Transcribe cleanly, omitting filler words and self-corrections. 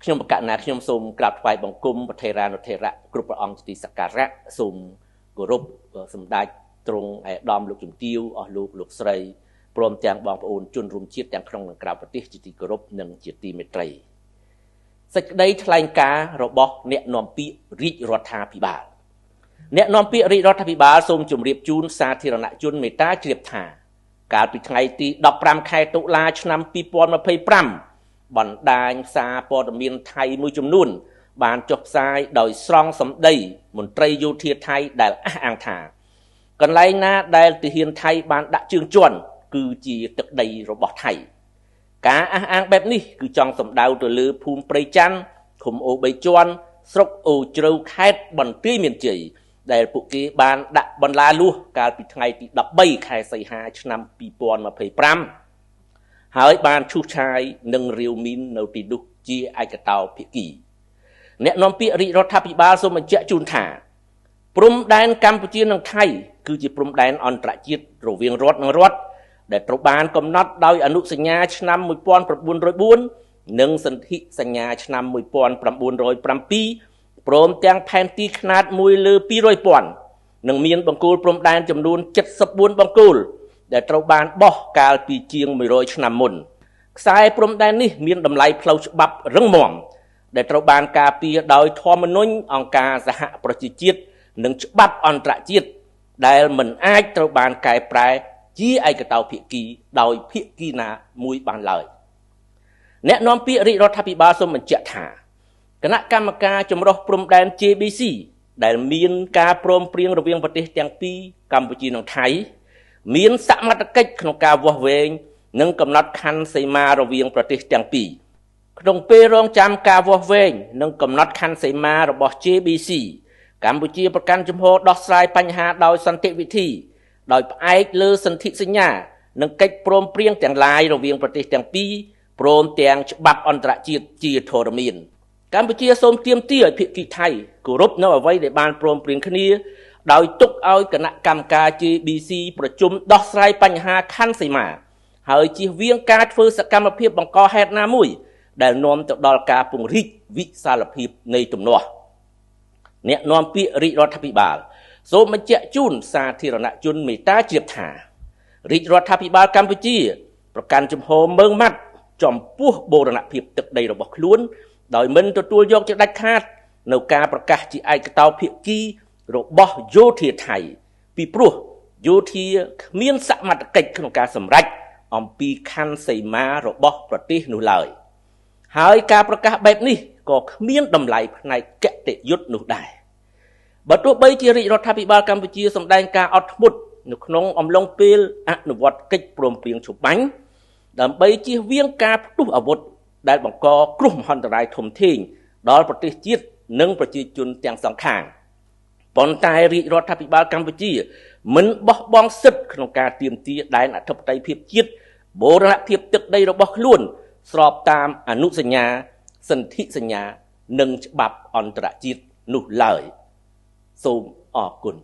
ខ្ញុំបកណាខ្ញុំសូមក្រាបថ្វាយបង្គំប្រធេរានុធេរៈគ្រប់ព្រះអង្គទីសក្ការៈសូមគោរពសម្ដេចទ្រង់ឯកឧត្តមលោកជំទាវអស់លោកស្រីព្រមទាំងបងប្អូនជនរួមជាតិទាំងក្នុងនិងក្រៅប្រទេសជាទីគោរពនិងជាទីមេត្រីសេចក្តីថ្លែងការណ៍របស់អ្នកនាំពាក្យរាជរដ្ឋាភិបាលអ្នកនាំពាក្យរាជរដ្ឋាភិបាលសូមជម្រាបជូនសាធារណជនមេត្តាជ្រាបថាកាលពីថ្ងៃទី15ខែតុលាឆ្នាំ2025បណ្ដាញសារព័ត៌មានថៃមួយចំនួនបានចុះផ្សាយដោយស្រង់សម្ដីមន្ត្រីយោធាថៃដែលអះអាងថាកន្លែងណាដែលទាហានថៃបានដាក់ជើងជន់គឺជាទឹកដីរបស់ថៃការអះអាងបែបនេះគឺចង់សំដៅទៅលើភូមិព្រៃច័ន្ទឃុំអូ3ជាន់ស្រុកអូជ្រៅខេត្តបន្ទាយមានជ័យដែលពួកគេបានដាក់បន្លាលួសកាលពីថ្ងៃទី13ខែសីហាឆ្នាំ2025ហើយបានឈូសឆាយនិងរាវមីននៅទីនោះជាឯកតោភាគីអ្នកនាំពាក្យរាជរដ្ឋាភិបាលសូមបញ្ជាក់ជូនថាព្រំដែនកម្ពុជានិងថៃគឺជាព្រំដែនអន្តរជាតិរវាងរដ្ឋនិងរដ្ឋដែលត្រូវបានកំណត់ដោយអនុសញ្ញាឆ្នាំ1904និងសន្ធិសញ្ញាឆ្នាំ1907ព្រមទាំងផែនទីខ្នាត1លើ200,000និងមានបង្គោលព្រំដែនចំនួន74បង្គោលដែលត្រូវបានបោះកាលពីជាង100ឆ្នាំមុនខ្សែព្រំដែននេះមានតម្លៃផ្លូវច្បាប់រឹងមាំដែលត្រូវបានការពារដោយធម្មនុញ្ញអង្គការសហប្រជាជាតិនិងច្បាប់អន្តរជាតិដែលមិនអាចត្រូវបានកែប្រែជាឯកតោភាគីដោយភាគីណាមួយបានឡើយអ្នកនាំពាក្យរាជរដ្ឋាភិបាលសូមបញ្ជាក់ថាគណៈកម្មការចម្រុះព្រំដែន JBC ដែលមានការព្រមព្រៀងរវាងប្រទេសទាំងពីរកម្ពុជានិងថៃមានសមត្ថកិច្ចក្នុងការវាស់វែងនិងកំណត់ខណ្ឌសីមារវាងប្រទេសទាំងពីរក្នុងពេលរងចាំការវាស់វែងនិងកំណត់ខណ្ឌសីមារបស់ JBC កម្ពុជាប្រកាន់ជំហរដោះស្រាយបញ្ហាដោយសន្តិវិធីដោយផ្អែកលើសន្ធិសញ្ញានិងកិច្ចព្រមព្រៀងទាំងឡាយរវាងប្រទេសទាំងពីរព្រមទាំងច្បាប់អន្តរជាតិជាធរមានកម្ពុជាសូមទាមទារឲ្យភាគីថៃគោរពនៅអ្វីដែលបានព្រមព្រៀងគ្នាដោយទុកឲ្យគណៈកម្មការ JBC ប្រជុំដោះស្រាយបញ្ហាខណ្ឌសីមាហើយជៀសវាងការធ្វើសកម្មភាពបង្កហេតុណាមួយដែលនាំទៅដល់ការពង្រីកវិសាលភាពនៃទំនាស់អ្នកនាំពាក្យរាជរដ្ឋាភិបាលសូមបញ្ជាក់ជូនសាធារណជនមេត្តាជ្រាបថារាជរដ្ឋាភិបាលកម្ពុជាប្រកាន់ជំហរម៉ឺងម៉ាត់ចំពោះបូរណភាពទឹកដីរបស់ខ្លួនដោយមិនទទួលយកជាដាច់ខាតនៅការប្រកាសជាឯកតោភាគីរបស់យោធាថៃពីព្រោះយោធាគ្មានសមត្ថកិច្ចក្នុងការសម្រេចអំពីខណ្ឌសីមារបស់ប្រទេសនោះឡើយហើយការប្រកាសបែបនេះក៏គ្មានតម្លៃផ្នែកគតិយុត្តនោះដែរបើទោះបីជារាជរដ្ឋាភិបាលកម្ពុជាសម្ដែងការអត់ធ្មត់នៅក្នុងអំឡុងពេលអនុវត្តកិច្ចព្រមព្រៀងជបាញ់ដើម្បីជៀសវាងការផ្ទុះអាវុធដែលបង្កគ្រោះមហន្តរាយធំធេងដល់ប្រទេសជាតិនិងប្រជាជនទាំងសងខាងប៉ុន្តែរាជរដ្ឋាភិបាលកម្ពុជាមិនបោះបង់សិទ្ធិក្នុងការទាមទារដែនអធិបតេយ្យភាពជាតិបូរណភាពទឹកដីរបស់ខ្លួនស្របតាមអនុសញ្ញាសន្ធិសញ្ញានិងច្បាប់អន្តរជាតិនោះឡើយសូមអរគុណ